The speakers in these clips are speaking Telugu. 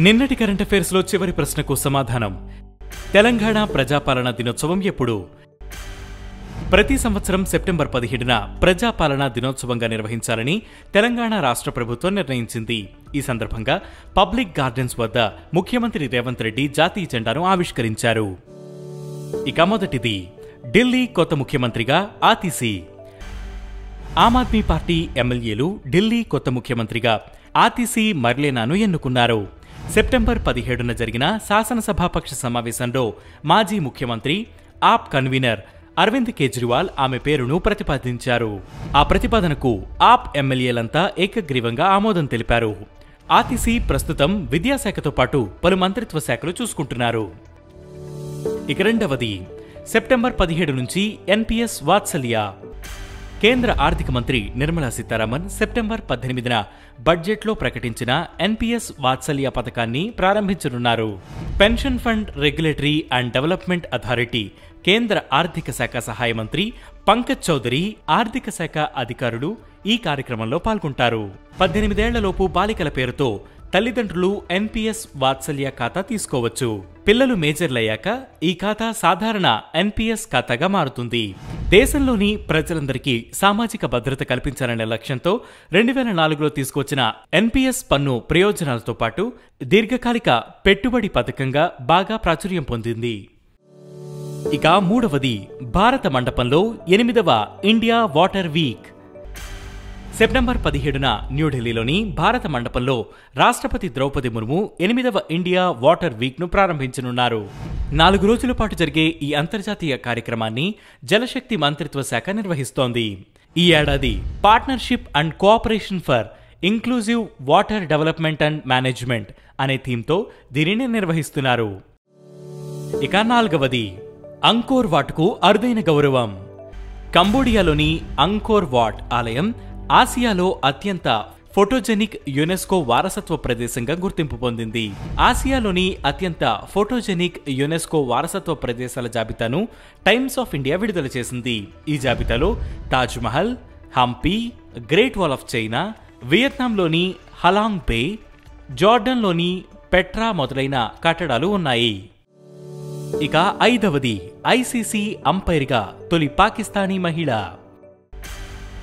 నిన్నటి కరెంట్ అఫైర్స్ లో చివరి ప్రశ్నకు సమాధానం. తెలంగాణ ప్రజాపాలన దినోత్సవం ఎప్పుడు? ప్రతి సంవత్సరం సెప్టెంబర్ 17న ప్రజాపాలనా దినోత్సవంగా నిర్వహించాలని తెలంగాణ రాష్ట్ర ప్రభుత్వం నిర్ణయించింది. ఈ సందర్భంగా పబ్లిక్ గార్డెన్స్ వద్ద ముఖ్యమంత్రి రేవంత్ రెడ్డి జాతీయ జెండాను ఆవిష్కరించారు. ఇక మొదటిది, ఢిల్లీ కొత్త ముఖ్యమంత్రిగా ఆతిశీ. ఆమ్ ఆద్మీ పార్టీ ఎమ్మెల్యేలు ఢిల్లీ కొత్త ముఖ్యమంత్రిగా ఆతిశీ మర్లేనాను ఎన్నుకున్నారు. సెప్టెంబర్ 17న జరిగిన శాసనసభాపక్ష సమావేశంలో మాజీ ముఖ్యమంత్రి, ఆప్ కన్వీనర్ అరవింద్ కేజ్రీవాల్ ఆమె పేరును ప్రతిపాదించారు. ఆ ప్రతిపాదనకు ఆప్ ఎమ్మెల్యేలంతా ఏకగ్రీవంగా ఆమోదం తెలిపారు. ఆతిశీ ప్రస్తుతం విద్యాశాఖతో పాటు పలు మంత్రిత్వ శాఖలు చూసుకుంటున్నారు. ఇక రెండవది, సెప్టెంబర్ 17 నుంచి ఎన్పీఎస్ వాత్సల్య. కేంద్ర ఆర్థిక మంత్రి నిర్మలా సీతారామన్ సెప్టెంబర్ 18న బడ్జెట్లో ప్రకటించిన ఎన్పీఎస్ వాత్సల్య పథకాన్ని ప్రారంభించనున్నారు. Pension fund regulatory and development authority కేంద్ర ఆర్థిక శాఖ సహాయ మంత్రి పంకజ్ చౌదరి, ఆర్థిక శాఖ అధికారులు ఈ కార్యక్రమంలో పాల్గొంటారు. 18 ఏళ్లలోపు బాలికల పేరుతో తల్లిదండ్రులు ఎన్పీఎస్ వాత్సల్య ఖాతా తీసుకోవచ్చు. పిల్లలు మేజర్లయ్యాక ఈ ఖాతా సాధారణ ఎన్పీఎస్ ఖాతాగా మారుతుంది. దేశంలోని ప్రజలందరికీ సామాజిక భద్రత కల్పించాలనే లక్ష్యంతో 2004లో తీసుకొచ్చిన ఎన్పీఎస్ పన్ను ప్రయోజనాలతో పాటు దీర్ఘకాలిక పెట్టుబడి పథకంగా బాగా ప్రాచుర్యం పొందింది. ఇక మూడవది, భారత మండపంలో 8వ ఇండియా వాటర్ వీక్. సెప్టెంబర్ 17న న్యూఢిల్లీలోని భారత మండపంలో రాష్ట్రపతి ద్రౌపది ముర్ము 8వ ఇండియా వాటర్ వీక్ ను ప్రారంభించనున్నారు. 4 రోజుల పాటు జరిగే ఈ అంతర్జాతీయ కార్యక్రమాన్ని జలశక్తి మంత్రిత్వ శాఖ నిర్వహిస్తోంది. ఈ ఏడాది partnership and cooperation for inclusive water development and management అనే థీమ్తో దీనిని నిర్వహిస్తున్నారు. ఇక నాలుగవది, అంకోర్ వాట్కు అరుదైన గౌరవం. కంబోడియాలోని అంకోర్ వాట్ ఆలయం ఆసియాలో అత్యంత ఫోటోజెనిక్ యునెస్కో వారసత్వ ప్రదేశంగా గుర్తింపు పొందింది. ఆసియాలోని అత్యంత ఫోటోజెనిక్ యునెస్కో వారసత్వ ప్రదేశాల జాబితాను టైమ్స్ ఆఫ్ ఇండియా విడుదల చేసింది. ఈ జాబితాలో Taj Mahal, Hampi, Great Wall of China, వియత్నాంలోని హలాంగ్ బే, జార్డన్లోని పెట్రా మొదలైన కట్టడాలు ఉన్నాయి. ఇక ఐదవది, ఐసీసీ అంపైర్గా తొలి పాకిస్తానీ మహిళ.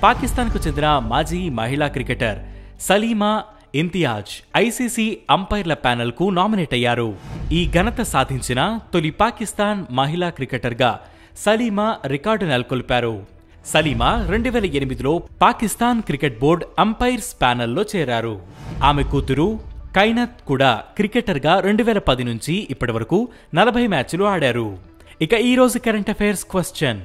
పాకిస్తాన్కు చెందిన మాజీ మహిళా క్రికెటర్ సలీమా ఇంతియాజ్ ఐసీసీ అంపైర్ల ప్యానెల్కు నామినేట్ అయ్యారు. ఈ ఘనత సాధించిన తొలి పాకిస్తాన్ మహిళా క్రికెటర్గా సలీమా రికార్డు నెలకొల్పారు. సలీమా 2008లో పాకిస్తాన్ క్రికెట్ బోర్డు అంపైర్స్ ప్యానెల్లో చేరారు. ఆమె కూతురు కైనత్ కూడా క్రికెటర్గా 2010 నుంచి ఇప్పటి వరకు 40 మ్యాచ్లు ఆడారు. ఇక ఈ రోజు కరెంట్ అఫైర్స్ క్వశ్చన్: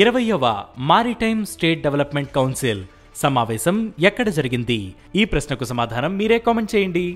20వ మారిటైమ్ స్టేట్ డెవలప్మెంట్ కౌన్సిల్ సమావేశం ఎక్కడ జరిగింది? ఈ ప్రశ్నకు సమాధానం మీరే కామెంట్ చేయండి.